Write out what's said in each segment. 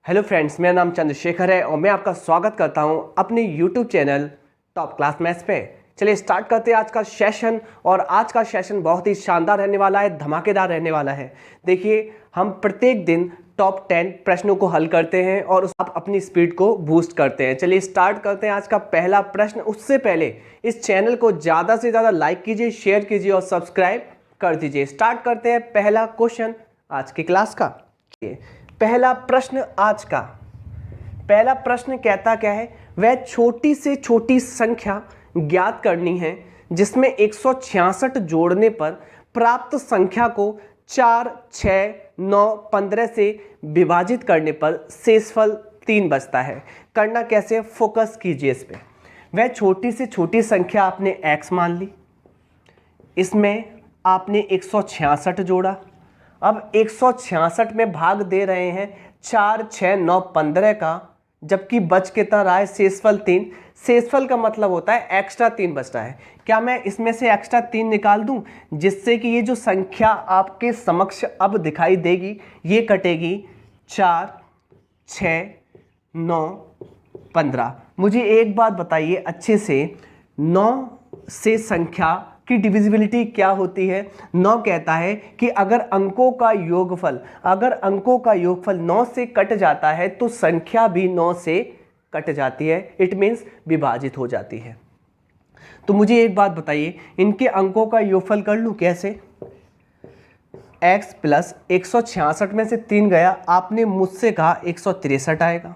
Hello friends, मेरा नाम चंद्रशेखर है और मैं आपका स्वागत करता हूं अपने YouTube channel top class maths पे। चलिए स्टार्ट करते हैं आज का सेशन। और आज का सेशन बहुत ही शानदार रहने वाला है, धमाकेदार रहने वाला है। देखिए, हम प्रत्येक दिन टॉप 10 प्रश्नों को हल करते हैं और आप अपनी स्पीड को बूस्ट करते हैं। चलिए स्टार्ट करते हैं आज का पहला प्रश्न। उससे पहले इस चैनल को ज़्यादा से ज़्यादा लाइक कीजिए, शेयर कीजिए और सब्सक्राइब कर दीजिए। स्टार्ट करते हैं पहला क्वेश्चन आज की क्लास का। पहला प्रश्न आज का पहला प्रश्न कहता क्या है, वह छोटी से छोटी संख्या ज्ञात करनी है जिसमें 166 जोड़ने पर प्राप्त संख्या को 4, 6, 9, 15 से विभाजित करने पर शेषफल 3 बचता है। करना कैसे, फोकस कीजिए इस पे। वह छोटी से छोटी संख्या आपने x मान ली, इसमें आपने 166 जोड़ा। अब 166 में भाग दे रहे हैं 4, 6, 9, 15 का, जबकि बच कितना रहा है, शेषफल 3। शेषफल का मतलब होता है एक्स्ट्रा 3 बचता है। क्या मैं इसमें से एक्स्ट्रा 3 निकाल दूं, जिससे कि ये जो संख्या आपके समक्ष अब दिखाई देगी ये कटेगी 4, 6, 9, 15। मुझे एक बात बताइए अच्छे से, 9 से संख्या की डिविजिबिलिटी क्या होती है? 9 कहता है कि अगर अंकों का योगफल 9 से कट जाता है तो संख्या भी 9 से कट जाती है। इट मीन्स विभाजित हो जाती है। तो मुझे एक बात बताइए, इनके अंकों का योगफल कर लूं कैसे? x प्लस 166 में से 3 गया, आपने मुझसे कहा 163 आएगा।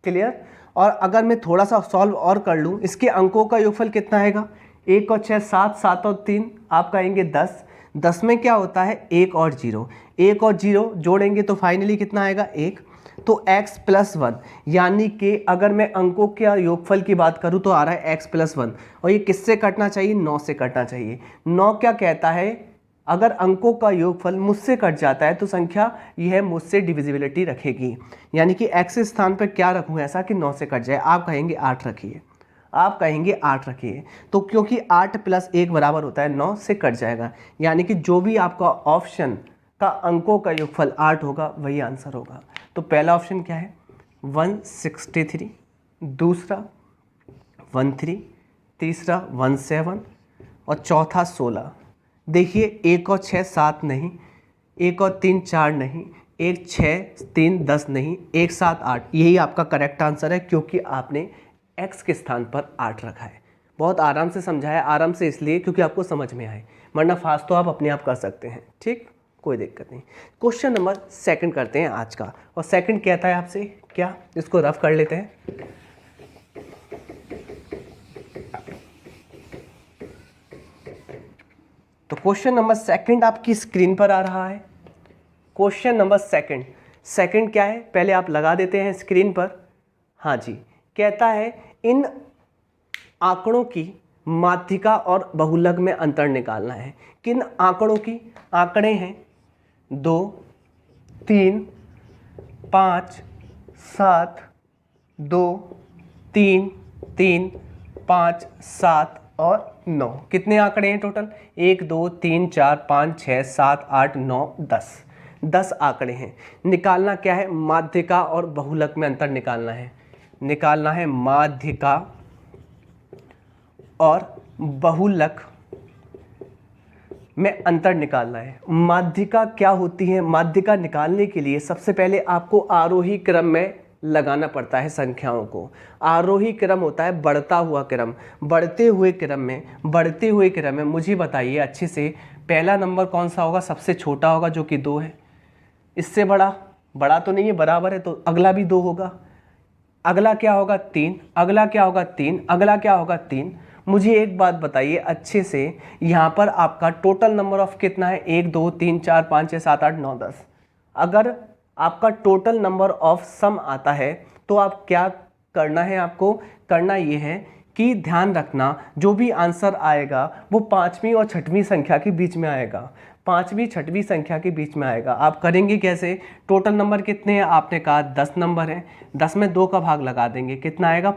क्लियर? और अगर मैं थोड़ा सा सॉल्व और कर लूं, इसके अंकों का योगफल कितना आएगा? 1 और 6 7, 7 और 3 आप कहेंगे 10। 10 में क्या होता है, 1 और 0। 1 और 0 जोड़ेंगे तो फाइनली कितना आएगा, 1। तो x प्लस 1, यानी कि अगर मैं अंकों के योगफल की बात करूं तो आ रहा है x प्लस 1। और ये किससे कटना चाहिए? 9 से कटना चाहिए। 9 क्या कहता है, अगर अंकों का योगफल मुझसे कट जाता है तो संख्या यह मुझसे डिविजिबिलिटी रखेगी। यानी कि x स्थान पर क्या रखूँ ऐसा कि 9 से कट जाए? आप कहेंगे 8 रखिए, आप कहेंगे 8 रखिए। तो क्योंकि 8 प्लस 1 बराबर होता है 9 से कट जाएगा। यानी कि जो भी आपका ऑप्शन का अंकों का योगफल 8 होगा वही आंसर होगा। तो पहला ऑप्शन क्या है, 163, दूसरा 13, तीसरा 17 और चौथा 16। देखिए 1 और 6 7 नहीं, 1 और 3 4 नहीं, 1 6 3 10 नहीं, 1 7 8। यही आपका करेक्ट आंसर है, क्योंकि आपने x के स्थान पर 8 रखा है। बहुत आराम से समझाया, आराम से इसलिए क्योंकि आपको समझ में आए, वरना फास्ट तो आप अपने आप कर सकते हैं। ठीक, कोई दिक्कत नहीं। क्वेश्चन नंबर 2 करते हैं आज का। और सेकंड कहता है आपसे क्या, इसको रफ कर लेते हैं। तो क्वेश्चन नंबर 2 आपकी स्क्रीन पर आ रहा है। क्वेश्चन नंबर 2 क्या है, पहले आप लगा देते हैं स्क्रीन पर। हाँ जी, कहता है इन आंकड़ों की माध्यिका और बहुलक में अंतर निकालना है। किन आंकड़ों की? आंकड़े हैं 2, 3, 5, 7, 2, 3, 3, 5, 7 और 9। कितने आंकड़े हैं टोटल? 1 2 3 4 5 6 7 8 9 10। 10 आंकड़े हैं। निकालना क्या है? माध्यिका और बहुलक में अंतर निकालना है। निकालना है माध्यिका और बहुलक में अंतर निकालना है। माध्यिका क्या होती है? माध्यिका निकालने के लिए सबसे पहले आपको आरोही क्रम में लगाना पड़ता है संख्याओं को। आरोही क्रम होता है बढ़ता हुआ क्रम। बढ़ते हुए क्रम में मुझे बताइए अच्छे से, पहला नंबर कौन सा होगा? सबसे छोटा होगा जो कि 2 है। इससे बड़ा तो नहीं है, बराबर है, तो अगला भी 2 होगा। अगला क्या होगा? 3। अगला क्या होगा? 3। अगला क्या होगा? 3। मुझे एक बात बताइए अच्छे से, यहाँ पर आपका टोटल नंबर ऑफ कितना है? 1 2 3 4 5 6 7 8 9 10। अगर आपका टोटल नंबर ऑफ सम आता है तो आप क्या करना है? आपको करना ये है कि ध्यान रखना जो भी आंसर आएगा वो 5वीं और 6वीं संख्या के बीच में आएगा। 5वीं 6वीं संख्या के बीच में आएगा। आप करेंगे कैसे? टोटल नंबर कितने हैं? आपने कहा 10 नंबर हैं। 10 में 2 का भाग लगा देंगे, कितना आएगा?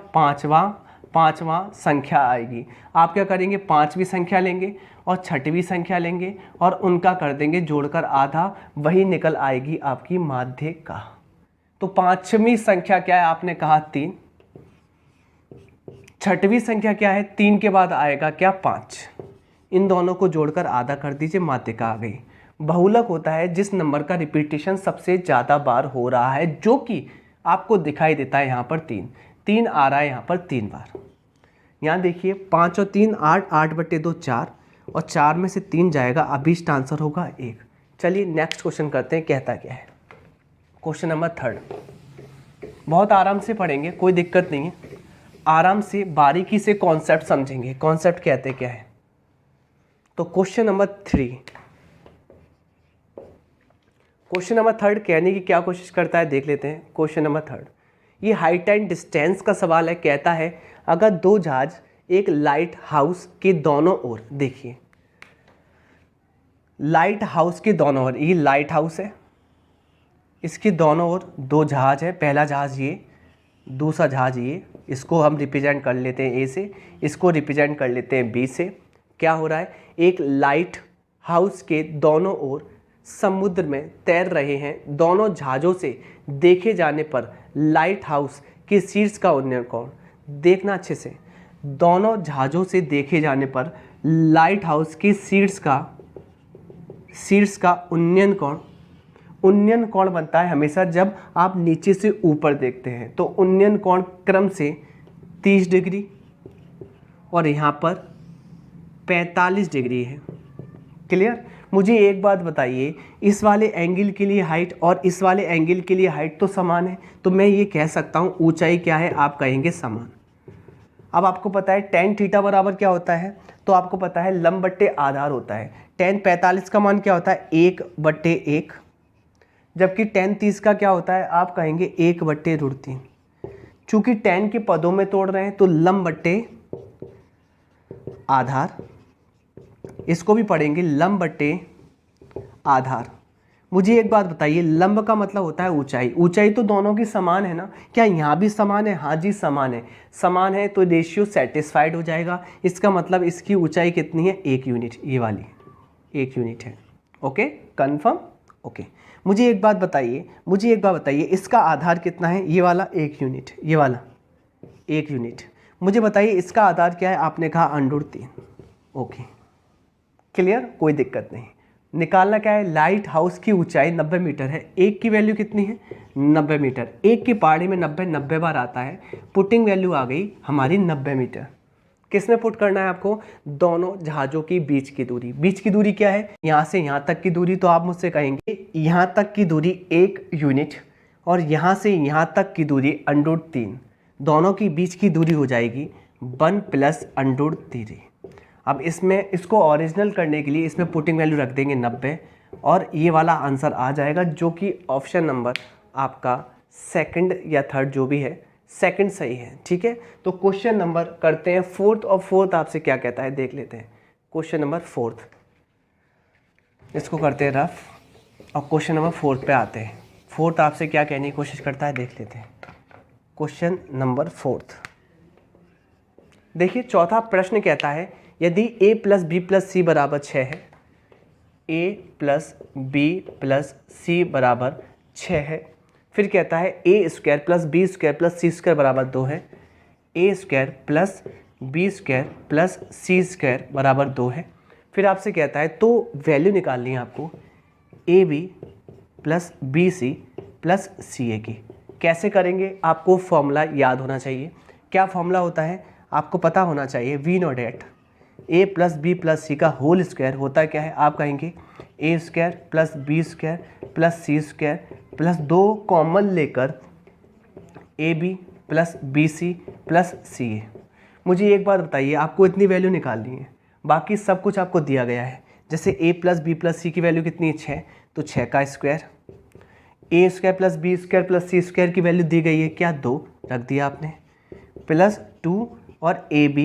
5वां संख्या आएगी। आप क्या करेंगे? 5वीं संख्या लेंगे और 6वीं संख्या लेंगे और उनका कर देंगे जोड़कर आधा, वही निकल आएगी आपकी माध्यिका। तो पांचवी संख्या क्या है, आपने कहा 3। छठवीं संख्या क्या है, 3 के बाद आएगा क्या, 5। इन दोनों को जोड़कर आधा कर दीजिए, माध्यिका आ गई। बहुलक होता है जिस नंबर का रिपीटेशन सबसे ज़्यादा बार हो रहा है, जो कि आपको दिखाई देता है यहाँ पर 3 आ रहा है यहाँ पर 3 बार। यहाँ देखिए 5 और 3 8, 8/2 4, और 4 में से 3 जाएगा, अभीष्ट आंसर होगा 1। चलिए नेक्स्ट क्वेश्चन करते हैं, कहता क्या है। क्वेश्चन नंबर 3 बहुत आराम से पढ़ेंगे, कोई दिक्कत नहीं है, आराम से बारीकी से कॉन्सेप्ट समझेंगे। कॉन्सेप्ट कहते क्या है। तो क्वेश्चन नंबर 3 कहने की क्या कोशिश करता है, देख लेते हैं। क्वेश्चन नंबर 3 ये हाइट एंड डिस्टेंस का सवाल है। कहता है अगर दो जहाज एक लाइट हाउस के दोनों ओर, देखिए लाइट हाउस के दोनों ओर, ये लाइट हाउस है, इसके दोनों ओर दो जहाज है। पहला जहाज ये, दूसरा जहाज ये। इसको हम रिप्रेजेंट कर लेते हैं ए से, इसको रिप्रेजेंट कर लेते हैं बी से। क्या हो रहा है, एक लाइट हाउस के दोनों ओर समुद्र में तैर रहे हैं। दोनों जहाज़ों से देखे जाने पर लाइट हाउस के शीर्ष का उन्नयन कोण, देखना अच्छे से, दोनों जहाज़ों से देखे जाने पर लाइट हाउस के शीर्ष का उन्नयन कोण बनता है हमेशा जब आप नीचे से ऊपर देखते हैं। तो उन्नयन कोण क्रम से 30 डिग्री और यहाँ पर 45 डिग्री है। क्लियर। मुझे एक बात बताइए, इस वाले एंगल के लिए हाइट और इस वाले एंगल के लिए हाइट तो समान है, तो मैं ये कह सकता हूँ ऊंचाई क्या है, आप कहेंगे समान। अब आपको पता है tan थीटा बराबर क्या होता है, तो आपको पता है लंब बट्टे आधार होता है। tan 45 का मान क्या होता है, 1/1, जबकि tan 30 का क्या होता है, आप कहेंगे 1/√3। चूंकि tan के पदों में तोड़ रहे हैं तो लंब बट्टे आधार, इसको भी पढ़ेंगे लंब बट्टे आधार। मुझे एक बात बताइए, लंब का मतलब होता है ऊंचाई। ऊंचाई तो दोनों की समान है ना, क्या यहाँ भी समान है, हाँ जी समान है। समान है तो रेशियो सेटिस्फाइड हो जाएगा। इसका मतलब इसकी ऊंचाई कितनी है, 1 यूनिट, ये वाली 1 यूनिट है। Okay, confirm. ओके, मुझे एक बात बताइए, इसका आधार कितना है, ये वाला 1 यूनिट, ये वाला 1 यूनिट। मुझे बताइए इसका आधार क्या है, आपने कहा √3। ओके, क्लियर, कोई दिक्कत नहीं। निकालना क्या है, लाइट हाउस की ऊंचाई 90 मीटर है। एक की वैल्यू कितनी है, 90 मीटर। एक की पहाड़ी में 90 बार आता है। पुटिंग वैल्यू आ गई हमारी 90 मीटर। किस में पुट करना है आपको, दोनों जहाज़ों की बीच की दूरी। बीच की दूरी क्या है, यहाँ से यहाँ तक की दूरी। तो आप मुझसे कहेंगे यहाँ तक की दूरी 1 यूनिट और यहाँ से यहाँ तक की दूरी √3। दोनों की बीच की दूरी हो जाएगी 1 + √3। अब इसमें इसको ओरिजिनल करने के लिए इसमें पुटिंग वैल्यू रख देंगे 90 और ये वाला आंसर आ जाएगा, जो कि ऑप्शन नंबर आपका सेकंड या थर्ड जो भी है, सेकंड सही है। ठीक है, तो क्वेश्चन नंबर करते हैं 4th, और 4th आपसे क्या कहता है देख लेते हैं। क्वेश्चन नंबर 4th, इसको करते हैं रफ और क्वेश्चन नंबर 4th पे आते हैं। 4th आपसे क्या कहने की कोशिश करता है देख लेते हैं। क्वेश्चन नंबर 4th देखिए, चौथा प्रश्न कहता है यदि a + b + c = 6 है, a + b + c = 6 है। फिर कहता है a² + b² + c² = 2 है, a² + b² + c² = 2 है। फिर आपसे कहता है तो वैल्यू निकालनी है आपको ab + bc + ca की। कैसे करेंगे, आपको फॉर्मूला याद होना चाहिए। क्या फॉर्मूला होता है, आपको पता होना चाहिए। v0 a + b + c का होल स्क्वायर होता है क्या है, आप कहेंगे a² + b² + c² + 2 कॉमन लेकर ab + bc + ca। मुझे एक बात बताइए, आपको इतनी वैल्यू निकालनी है, बाकी सब कुछ आपको दिया गया है। जैसे a + b + c की वैल्यू कितनी है, 6, तो 6 का स्क्वायर। a² + b² + c² की वैल्यू दी गई है क्या, 2 रख दिया आपने, +2 और ab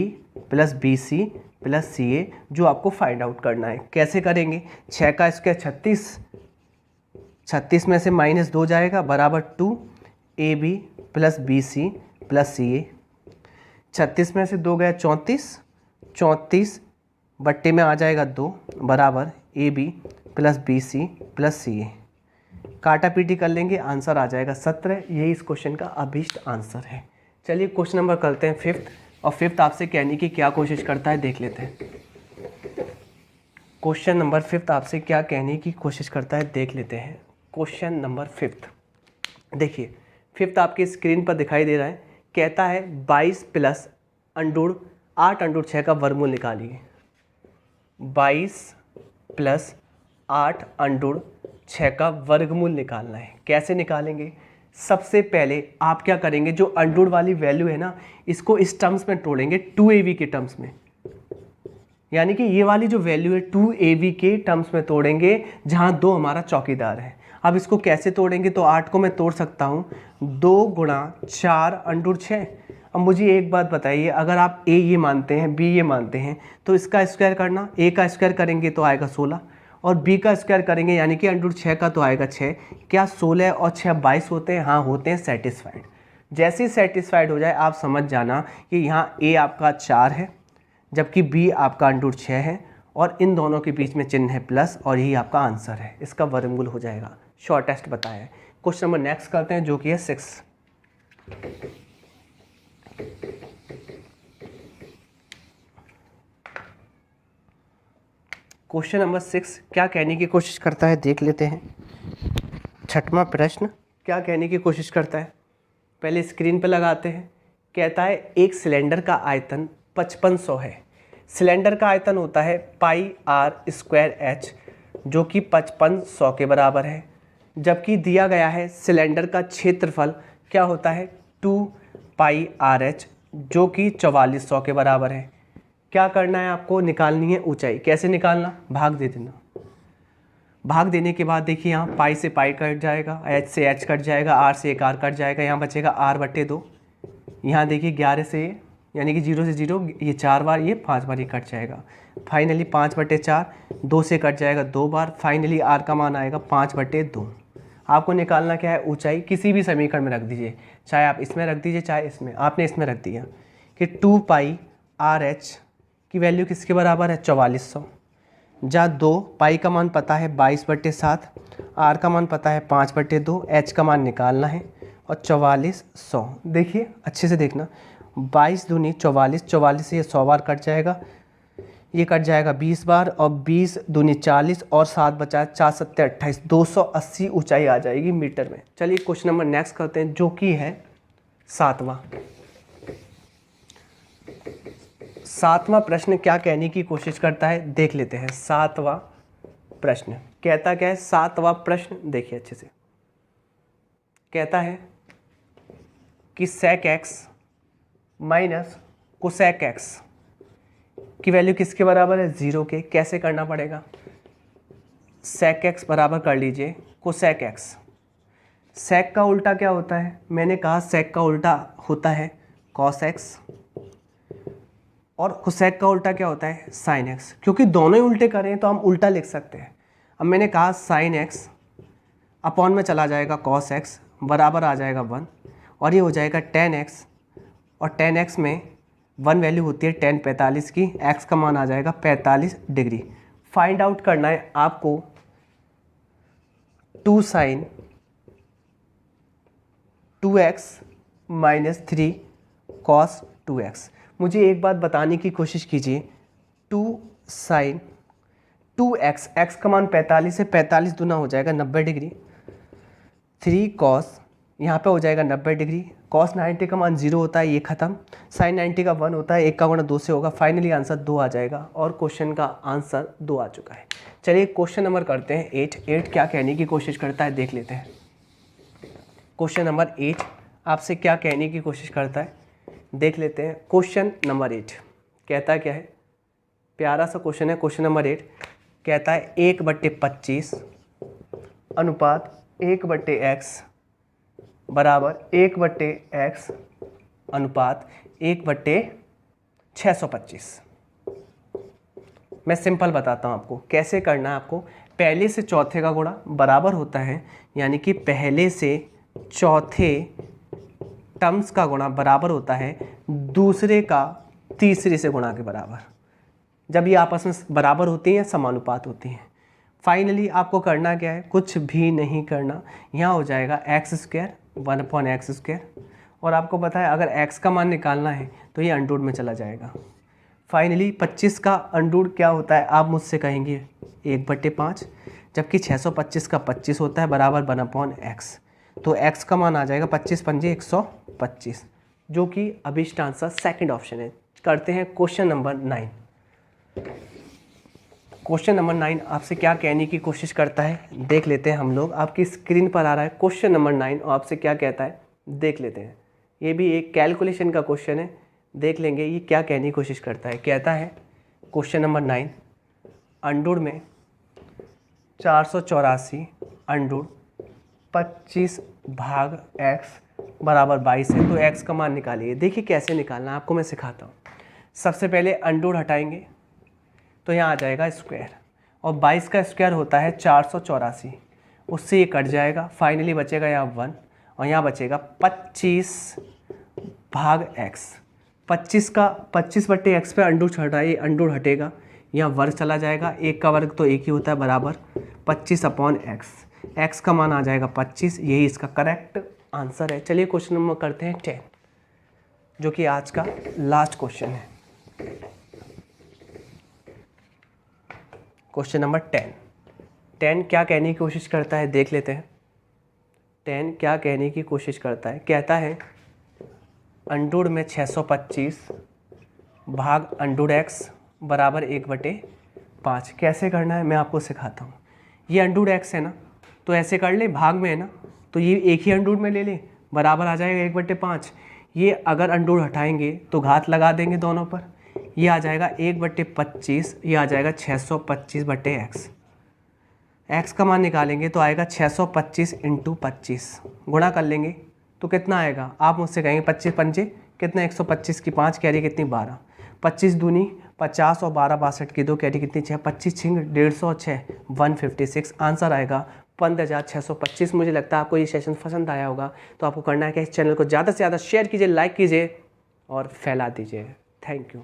+ bc + ca जो आपको फाइंड आउट करना है। कैसे करेंगे, 6 का स्क्वायर 36, 36 में से -2 जाएगा बराबर 2 ab + bc + ca। 36 में से 2 गया 34, 34 बट्टे में आ जाएगा 2 बराबर ab + bc + ca। काटा पीटी कर लेंगे, आंसर आ जाएगा 17। यही इस क्वेश्चन का अभीष्ट आंसर है। चलिए क्वेश्चन नंबर करते हैं 5th, और 5th आपसे कहने की क्या कोशिश करता है देख लेते हैं। क्वेश्चन नंबर 5th आपसे क्या कहने की कोशिश करता है देख लेते हैं। क्वेश्चन नंबर 5th देखिए, 5th आपकी स्क्रीन पर दिखाई दे रहा है। कहता है 22 प्लस अंडूर 8 अंडूर 6 का वर्गमूल निकालिए। 22 प्लस 8 अंडूर 6 का वर्गमूल निकालना है। कैसे निकालेंगे? सबसे पहले आप क्या करेंगे, जो अंडूर वाली वैल्यू है ना, इसको इस टर्म्स में तोड़ेंगे 2ab के टर्म्स में, यानी कि ये वाली जो वैल्यू है 2ab के टर्म्स में तोड़ेंगे, जहाँ 2 हमारा चौकीदार है। अब इसको कैसे तोड़ेंगे? तो 8 को मैं तोड़ सकता हूँ 2 गुणा 4 अंडूर 6। अब मुझे एक बात बताइए, अगर आप a ये मानते हैं, b ये मानते हैं, तो इसका स्क्वायर करना, a का स्क्वायर करेंगे तो आएगा 16, और b का स्क्वायर करेंगे यानी कि अंडूर 6 का तो आएगा 6। क्या 16 और 6 22 होते हैं? हाँ होते हैं। सेटिस्फाइड। जैसे ही सेटिस्फाइड हो जाए आप समझ जाना कि यहाँ a आपका 4 है, जबकि b आपका अंडूर 6 है, और इन दोनों के बीच में चिन्ह है प्लस, और यही आपका आंसर है। इसका वर्गमूल हो जाएगा। शॉर्टेस्ट बताया है। क्वेश्चन नंबर नेक्स्ट करते हैं, जो कि है 6। क्वेश्चन नंबर 6 क्या कहने की कोशिश करता है देख लेते हैं। 6वां प्रश्न क्या कहने की कोशिश करता है, पहले स्क्रीन पर लगाते हैं। कहता है एक सिलेंडर का आयतन 5500 है। सिलेंडर का आयतन होता है πr²h, जो कि 5500 के बराबर है, जबकि दिया गया है सिलेंडर का क्षेत्रफल क्या होता है 2πrh, जो कि 4400 के बराबर है। क्या करना है आपको? निकालनी है ऊंचाई। कैसे निकालना? भाग दे देना। भाग देने के बाद देखिए यहाँ पाई से पाई कट जाएगा, h से h कट जाएगा, r से एक r कट जाएगा, यहाँ बचेगा r/2। यहाँ देखिए 11 से यानी कि 0 से 0 ये 4 बार, ये 5 बार ये कट जाएगा। फाइनली 5/4, 2 से कट जाएगा 2 बार। फाइनली r का मान आएगा 5/2। आपको निकालना क्या है? ऊंचाई। किसी भी समीकरण में रख दीजिए, चाहे आप इसमें रख दीजिए चाहे इसमें। आपने इसमें रख दिया कि 2πrh की वैल्यू किसके बराबर है? 4400। जहाँ 2 पाई का मान पता है 22/7, r का मान पता है 5/2, h का मान निकालना है, और 4400। देखिए अच्छे से देखना, 22 दूनी 44, 44 से ये 100 बार कट जाएगा, ये कट जाएगा 20 बार, और 20 दूनी 40, और 7 बचा 4 7 28, 280 ऊंचाई आ जाएगी मीटर में। चलिए क्वेश्चन नंबर नेक्स्ट करते हैं, जो कि है 7वां प्रश्न क्या कहने की कोशिश करता है देख लेते हैं। 7वां प्रश्न कहता क्या है? 7वां प्रश्न देखिए अच्छे से। कहता है कि sec x minus cosec x की वैल्यू किसके बराबर है? 0 के। कैसे करना पड़ेगा? sec x बराबर कर लीजिए cosec x। sec का उल्टा क्या होता है? मैंने कहा sec का उल्टा होता है cos x, और cosec का उल्टा क्या होता है? sin x। क्योंकि दोनों ही उल्टे करें तो हम उल्टा लिख सकते हैं। अब मैंने कहा sin x अपॉन में चला जाएगा cos x, बराबर आ जाएगा 1, और ये हो जाएगा tan x, और tan x में 1 वैल्यू होती है tan 45 की, x का मान आ जाएगा 45 डिग्री। फाइंड आउट करना है आपको 2 sin 2x minus 3 cos 2x। मुझे एक बात बताने की कोशिश कीजिए, 2 sin 2x, x का मान 45 है, 45 दूना हो जाएगा 90 डिग्री, 3 cos यहाँ पे हो जाएगा 90 डिग्री, cos 90 का मान 0 होता है, ये खत्म, sin 90 का 1 होता है, 1 का गुणा 2 से होगा। फाइनली आंसर 2 आ जाएगा, और क्वेश्चन का आंसर 2 आ चुका है। चलिए क्वेश्चन नंबर करते हैं 8 क्या कहने की कोशिश करता है देख लेते हैं। क्वेश्चन नंबर 8 आपसे क्या कहने की कोशिश करता है देख लेते हैं। क्वेश्चन नंबर 8 कहता है क्या है? प्यारा सा क्वेश्चन है। क्वेश्चन नंबर 8 कहता है 1/25 अनुपात 1/x बराबर 1/x अनुपात 1/625। मैं सिंपल बताता हूँ आपको कैसे करना है। आपको पहले से चौथे का गुणा बराबर होता है, यानी कि पहले से चौथे टर्म्स का गुणा बराबर होता है दूसरे का तीसरे से गुणा के बराबर। जब ये आपस में बराबर होती हैं, समानुपात होती हैं। फाइनली आपको करना क्या है, कुछ भी नहीं करना। यहाँ हो जाएगा एक्स स्क्वायर 1/x², और आपको पता है अगर x का मान निकालना है तो ये अंडर रूट में चला जाएगा। फाइनली 25 का अंडर रूट क्या होता है, आप मुझसे कहेंगे 1/5, जबकि 625 का 25 होता है बराबर 1/x। तो x का मान आ जाएगा 25 पंजे 125, जो कि अभिष्ट आंसर सेकंड ऑप्शन है। करते हैं क्वेश्चन नंबर 9। क्वेश्चन नंबर 9 आपसे क्या कहने की कोशिश करता है, देख लेते हैं हम लोग। आपकी स्क्रीन पर आ रहा है क्वेश्चन नंबर 9 और आपसे क्या कहता है देख लेते हैं। ये भी एक कैलकुलेशन का क्वेश्चन है, देख लेंगे ये क्या कहने की कोशिश करता है। कहता है क्वेश्चन नंबर 9, अंडर में 484 अंडर 25 भाग x बराबर 22 है, तो x का मान निकालिए। देखिए कैसे निकालना है, आपको मैं सिखाता हूँ। सबसे पहले अंडर हटाएंगे तो यहाँ आ जाएगा स्क्वायर, और 22 का स्क्वायर होता है 484, उससे ये कट जाएगा। फाइनली बचेगा यहाँ 1 और यहाँ बचेगा 25 भाग x। 25/x पे अंडर हटाइए, अंडर हटेगा, यहाँ वर्ग चला जाएगा, एक का वर्ग तो एक ही होता है बराबर 25/x। x का मान आ जाएगा 25, यही इसका करेक्ट आंसर है। चलिए क्वेश्चन नंबर करते हैं 10, जो कि आज का लास्ट क्वेश्चन है। क्वेश्चन नंबर 10 क्या कहने की कोशिश करता है देख लेते हैं। 10 क्या कहने की कोशिश करता है, कहता है अंडर में 625 भाग अंडर x बराबर 1/5। कैसे करना है मैं आपको सिखाता हूँ। ये अंडर x है ना, तो ऐसे कर ले, भाग में है ना, तो ये एक ही अंडर में ले ले, बराबर आ जाएगा 1/5। ये अगर अंडर हटाएंगे तो घात लगा देंगे दोनों पर, ये आ जाएगा 1/25, ये आ जाएगा 625/x। x का मान निकालेंगे तो आएगा 625 × 25, गुणा कर लेंगे तो कितना आएगा। आप मुझसे कहेंगे 25 पंजे कितना, 125 की 5 कैरी कितनी 12, 25 दूनी 50 और 12 62 की 2 कैरी कितनी 6, 25 छिंग 150 और 6 156। आंसर आएगा 15,625। मुझे लगता है आपको ये सेशन पसंद आया होगा। तो आपको करना है कि इस चैनल को ज़्यादा से ज़्यादा शेयर कीजिए, लाइक कीजिए और फैला दीजिए। Thank you.